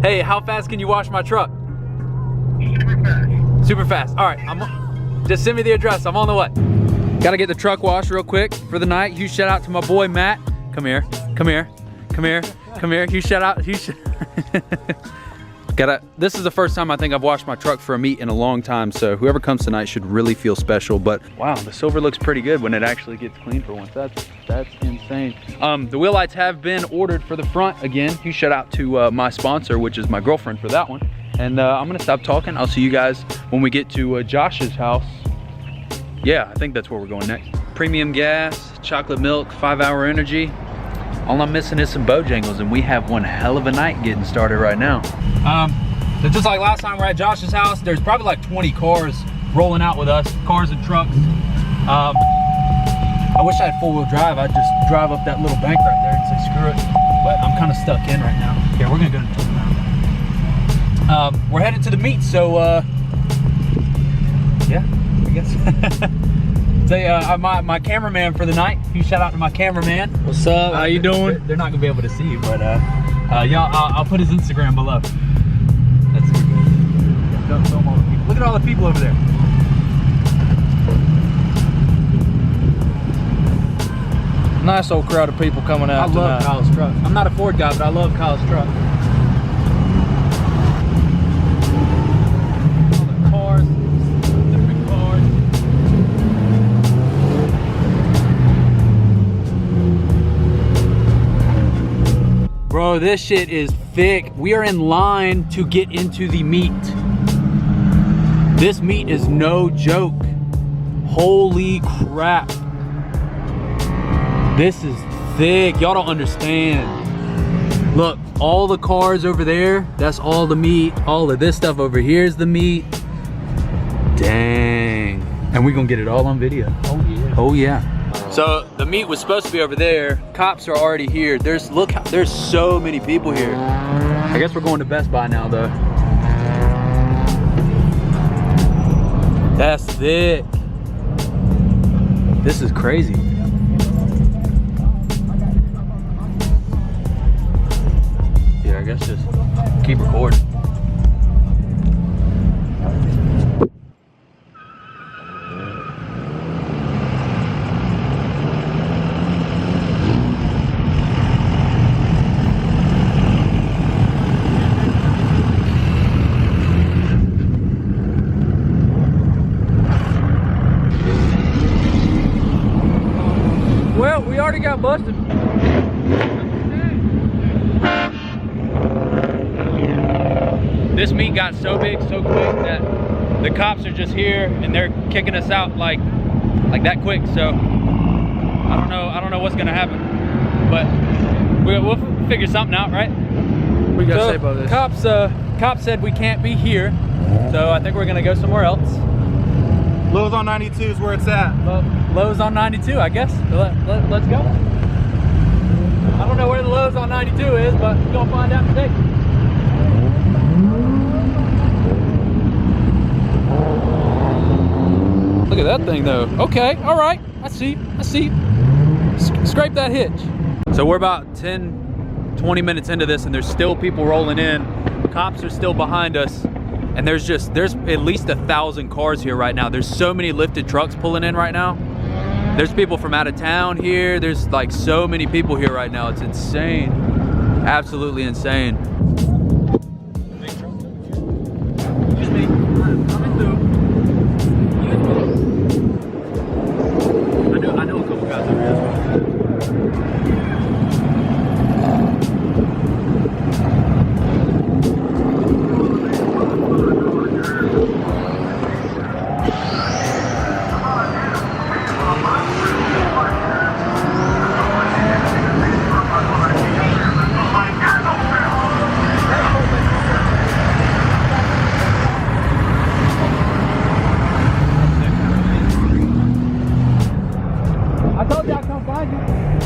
Hey, how fast can you wash my truck? Super fast. Super fast. All right, just send me the address. I'm on the way. Gotta get the truck washed real quick for the night. Huge shout out to my boy Matt. Come here, come here, come here, come here. Huge shout out. Huge. This is the first time I think I've washed my truck for a meet in a long time, so whoever comes tonight should really feel special. But wow, the silver looks pretty good when it actually gets clean for once. That's insane. The wheel lights have been ordered for the front again. Huge shout out to my sponsor, which is my girlfriend, for that one. And I'm gonna stop talking. I'll see you guys when we get to Josh's house. Yeah, I think that's where we're going next. Premium gas, chocolate milk, 5-hour energy. All I'm missing is some Bojangles, and we have one hell of a night getting started right now. So just like last time we're at Josh's house, there's probably like 20 cars rolling out with us, cars and trucks. I wish I had 4-wheel drive. I'd just drive up that little bank right there and say screw it. But I'm kind of stuck in right now. Yeah, we're gonna go to the now. We're headed to the meet, so yeah, I guess. Say, my cameraman for the night. Huge shout out to my cameraman. What's up? How you doing? They're not gonna be able to see you, but yeah, I'll put his Instagram below. That's good. Don't film all the people. Look at all the people over there. Nice old crowd of people coming out tonight. I love Kyle's truck. I'm not a Ford guy, but I love Kyle's truck. All the cars, different cars. Bro, this shit is thick. We are in line to get into the meet. This meet is no joke. Holy crap. This is thick. Y'all don't understand. Look, all the cars over there, that's all the meat. All of this stuff over here is the meat. Dang. And we're gonna get it all on video. Oh yeah. Oh yeah. So the meat was supposed to be over there. Cops are already here. There's so many people here. I guess we're going to Best Buy now though. That's thick. This is crazy. I guess just keep recording. Well, we already got busted. This meet got so big so quick that the cops are just here and they're kicking us out like that quick. So I don't know what's gonna happen, but we'll figure something out, right? What you gotta say about this? Cops said we can't be here, so I think we're gonna go somewhere else. Lowe's on 92 is where it's at. Lowe's on 92, I guess. Let's go. I don't know where the Lowe's on 92 is, but we're gonna find out today. Look at that thing though. Okay, all right, I see. Scrape that hitch. So we're about 10-20 minutes into this and there's still people rolling in. Cops are still behind us. And there's at least 1,000 cars here right now. There's so many lifted trucks pulling in right now. There's people from out of town here. There's like so many people here right now. It's insane. Absolutely insane. Excuse me, coming through. I know a couple guys over here as well.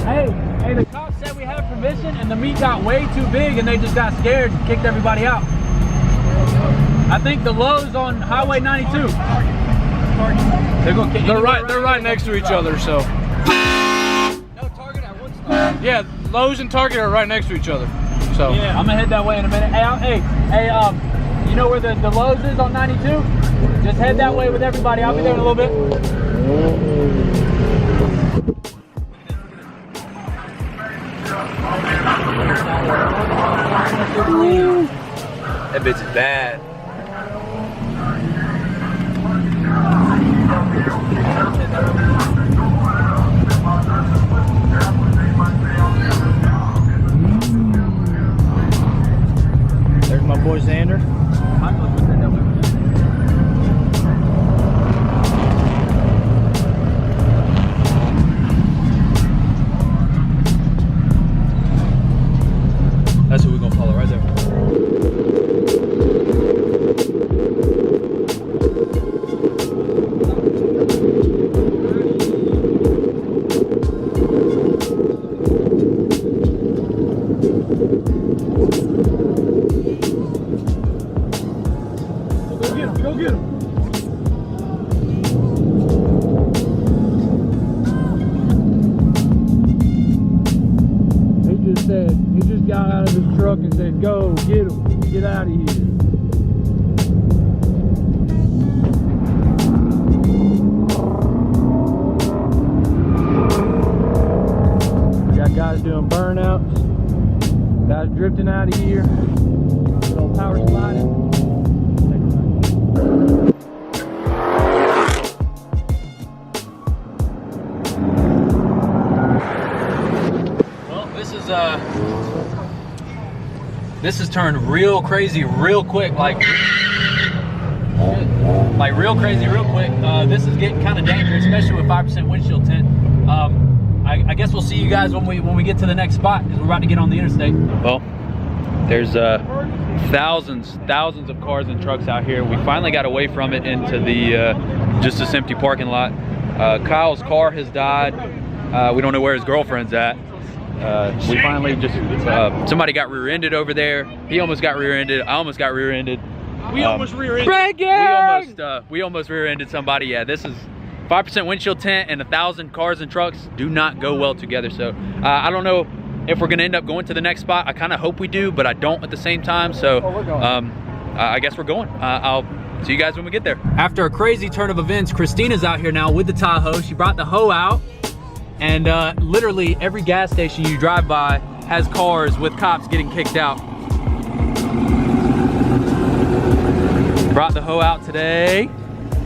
Hey, the cops said we have permission and the meet got way too big and they just got scared and kicked everybody out. I think the Lowe's on Highway 92. They're right next to each other, so. No, Target at one spot. Yeah, Lowe's and Target are right next to each other. So Yeah, I'm gonna head that way in a minute. Hey, you know where the Lowe's is on 92? Just head that way with everybody. I'll be there in a little bit. That bitch is bad. there's my boy Xander. That's who we're gonna follow right there. Go get him. He just got out of his truck and said, "Go get him, get out of here." We got guys doing burnouts, guys drifting out of here, good old power sliding. This has turned real crazy real quick, like real crazy real quick. This is getting kind of dangerous, especially with 5% windshield tint. I guess we'll see you guys when we get to the next spot, because we're about to get on the interstate. Well, there's thousands of cars and trucks out here. We finally got away from it into the just this empty parking lot. Kyle's car has died. We don't know where his girlfriend's at. We finally just, somebody got rear-ended over there. He almost got rear-ended. I almost got rear-ended. We almost rear-ended. We almost rear-ended somebody. Yeah, this is 5% windshield tint and 1,000 cars and trucks do not go well together. So I don't know if we're gonna end up going to the next spot. I kind of hope we do, but I don't at the same time. So I guess we're going. I'll see you guys when we get there. After a crazy turn of events, Christina's out here now with the Tahoe. She brought the hoe out. And literally every gas station you drive by has cars with cops getting kicked out. Brought the hoe out today.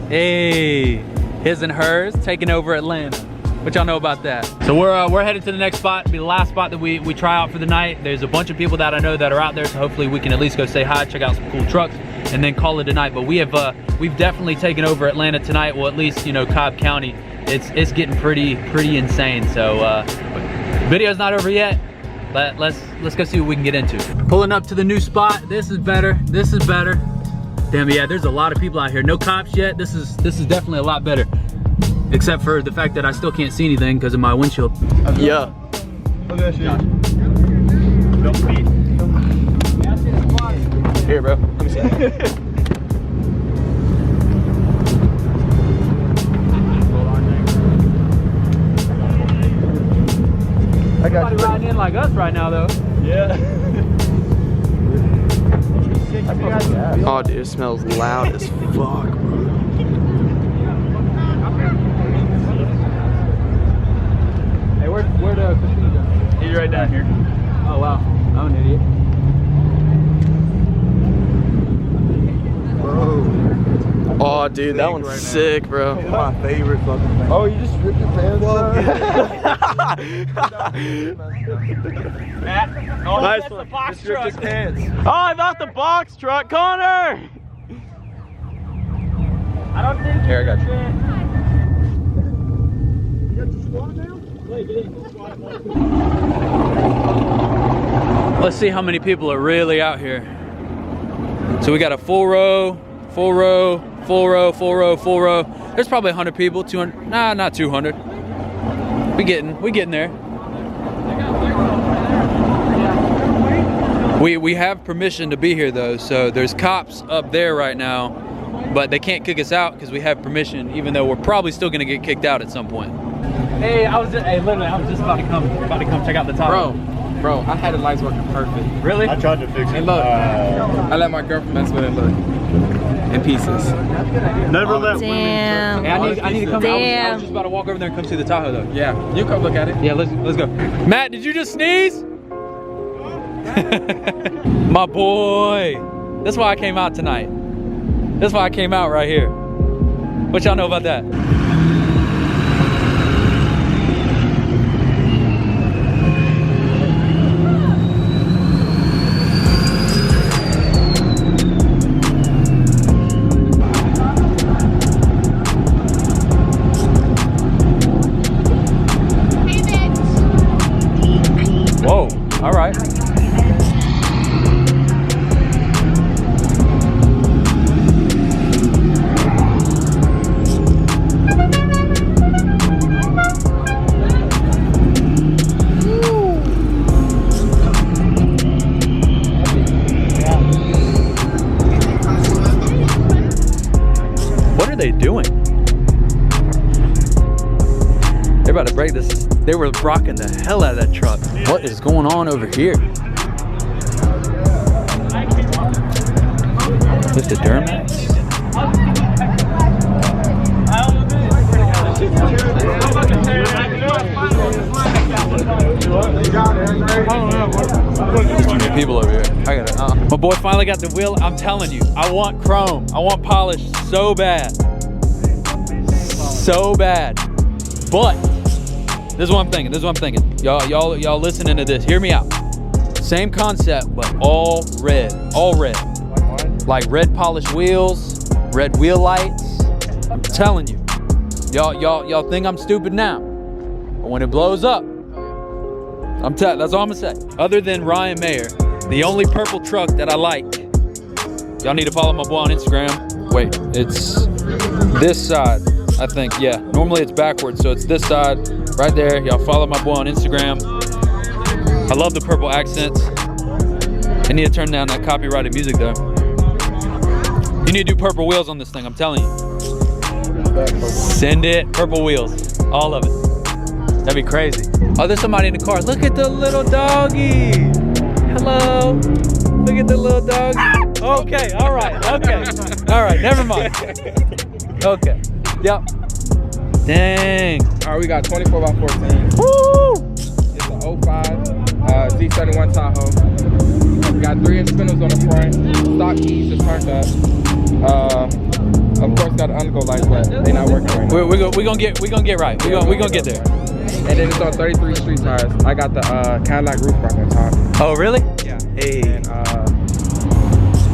Hey, his and hers taking over Atlanta. What y'all know about that? So we're headed to the next spot. It'll be the last spot that we try out for the night. There's a bunch of people that I know that are out there, so hopefully we can at least go say hi, check out some cool trucks, and then call it a night. But we've definitely taken over Atlanta tonight. Well, at least, you know, Cobb County. It's getting pretty insane. So video's not over yet. Let's go see what we can get into. Pulling up to the new spot. This is better. This is better. Damn, yeah, there's a lot of people out here. No cops yet. This is definitely a lot better. Except for the fact that I still can't see anything because of my windshield. Yeah. Look at that shit. Don't beat. Here, bro. Let me see. I got Somebody riding in like us right now, though. Yeah. Oh, dude, it smells loud as fuck, bro. Hey, where'd Christina go? He's right down here. Oh, wow. I'm an idiot. Oh, dude, that one's sick, bro. My favorite fucking thing. Oh, you just ripped your pants off? Matt? Oh, Nice that's one. the box Just ripped truck. his pants. Oh, I thought the box truck, Connor! I don't think. Here, I got you. Let's see how many people are really out here. So we got a full row, full row, full row, full row, full row. There's probably 100 people, 200, nah, not 200. We getting there. We have permission to be here though, so there's cops up there right now, but they can't kick us out because we have permission, even though we're probably still gonna get kicked out at some point. Hey, literally, I was just about to come check out the top. Bro, Bro, I had the lights working perfect. Really? I tried to fix it. And look, I let my girlfriend mess with it, look. In pieces. Never let Damn. Hey, I need to come. I was just about to walk over there and come see the Tahoe though. Yeah, you come look at it. Yeah, let's go. Matt, did you just sneeze? My boy. That's why I came out tonight. That's why I came out right here. What y'all know about that? Whoa, all right. What are they doing? They're about to break this. They were rocking the hell out of that truck. What is going on over here? With the Duramax? There's too many people over here. I got it. My boy finally got the wheel. I'm telling you, I want chrome. I want polish so bad. So bad. But this is what I'm thinking. This is what I'm thinking. Y'all listening to this. Hear me out. Same concept, but all red. All red. Like red polished wheels, red wheel lights. I'm telling you. Y'all think I'm stupid now. But when it blows up, that's all I'm gonna say. Other than Ryan Mayer, the only purple truck that I like. Y'all need to follow my boy on Instagram. Wait, it's this side, I think. Yeah, normally it's backwards, so it's this side right there. Y'all follow my boy on Instagram. I love the purple accents. I need to turn down that copyrighted music though. You need to do purple wheels on this thing, I'm telling you. Send it, purple wheels, all of it. That'd be crazy. Oh, there's somebody in the car. Look at the little doggy. Hello. Look at the little doggy. Okay, all right, okay. All right, never mind. Okay, yep. Dang. All right, we got 24x14. Woo! It's an 05 Z71 Tahoe. We got 3-inch spindles on the front. Stock keys just turned up. Of course, got the undergo lights, but they're not working right now. We gonna get right. We gonna get there. And then it's on 33 street tires. I got the Cadillac roof rack on top. Oh, really? Yeah. Hey. And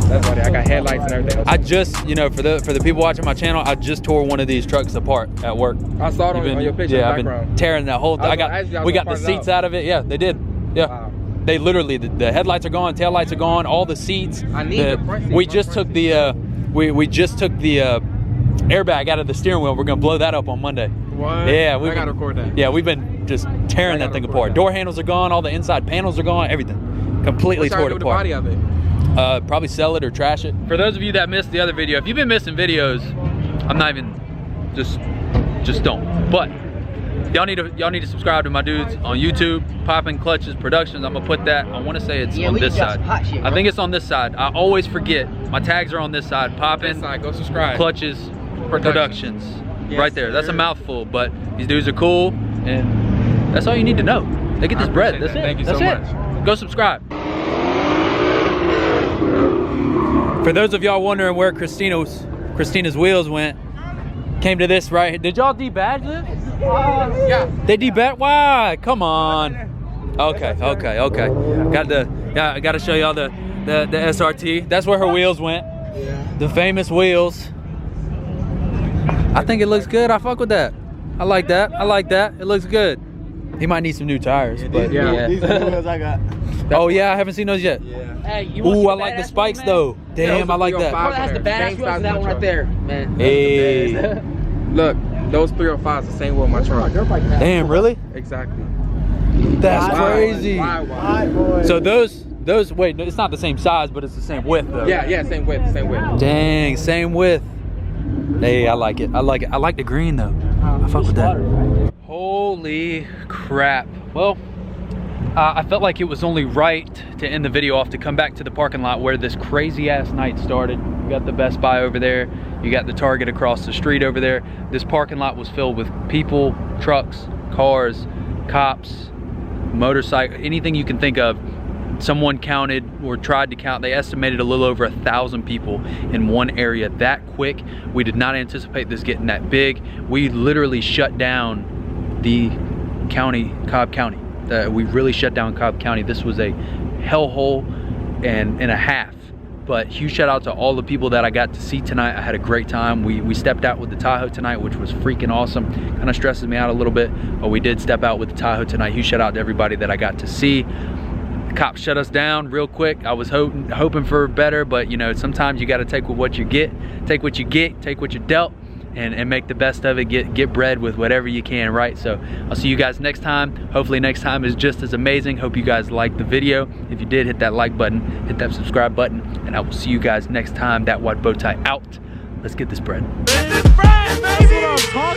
that's why I got headlights and everything. I just, for the people watching my channel, I just tore one of these trucks apart at work. I saw it on your picture. Yeah, in the I've background. been tearing that whole thing. We got the seats out of it. Yeah, they did. Yeah. Wow. They literally, the headlights are gone, tail lights are gone, all the seats. I need the front seat. We just took the we just took the airbag out of the steering wheel. We're gonna blow that up on Monday. What? Yeah, I gotta record that. Yeah, we've been just tearing that thing apart. Door handles are gone, all the inside panels are gone, everything. Completely tore it apart. What the body of it? Probably sell it or trash it. For those of you that missed the other video, if you've been missing videos, I'm not even, just don't. But y'all need to subscribe to my dudes on YouTube, Poppin' Clutches Productions. I'm gonna put that. I want to say it's on this side. I think it's on this side. I always forget. My tags are on this side. Poppin' Go subscribe. Clutches Productions. Yes, right there. That's a sir. mouthful, but these dudes are cool, and that's all you need to know. They get this bread. That's it. Thank you That's so it. much. Go subscribe. For those of y'all wondering where Christina's wheels went, came to this right here. Did y'all debadge this? Yeah. They debadge? Why? Come on. Okay. I got to show y'all the SRT. That's where her wheels went. Yeah. The famous wheels. I think it looks good. I fuck with that. I like that. It looks good. He might need some new tires, but yeah. These are the ones I got. Oh yeah, I haven't seen those yet. Yeah. Hey, you Ooh, I like the spikes though. Damn, I like that. Probably has the badass wheels. That one right there, man. Hey. Look, those 305s the same wheel in my truck. Damn, really? Exactly. That's crazy. Why? So those, wait, it's not the same size, but it's the same width though. Yeah, same width. Dang, same width. Hey, I like it. I like the green though. I fuck with that. Holy crap. Well, I felt like it was only right to end the video off to come back to the parking lot where this crazy ass night started. You got the Best Buy over there, you got the Target across the street over there. This parking lot was filled with people, trucks, cars, cops, motorcycle, anything you can think of. Someone counted or tried to count. They estimated a little over 1,000 people in one area that quick. We did not anticipate this getting that big. We literally shut down the county, Cobb County. We really shut down Cobb County. This was a hellhole and a half. But huge shout out to all the people that I got to see tonight. I had a great time. We stepped out with the Tahoe tonight, which was freaking awesome. Kind of stresses me out a little bit, but we did step out with the Tahoe tonight. Huge shout out to everybody that I got to see. The cops shut us down real quick. I was hoping for better, but you know, sometimes you got to take what you get, take what you're dealt, and make the best of it. Get bread with whatever you can, right? So I'll see you guys next time. Hopefully next time is just as amazing. Hope you guys liked the video. If you did, hit that like button, hit that subscribe button, and I will see you guys next time. That Wad Bow Tie out. Let's get this bread. That's what I'm talking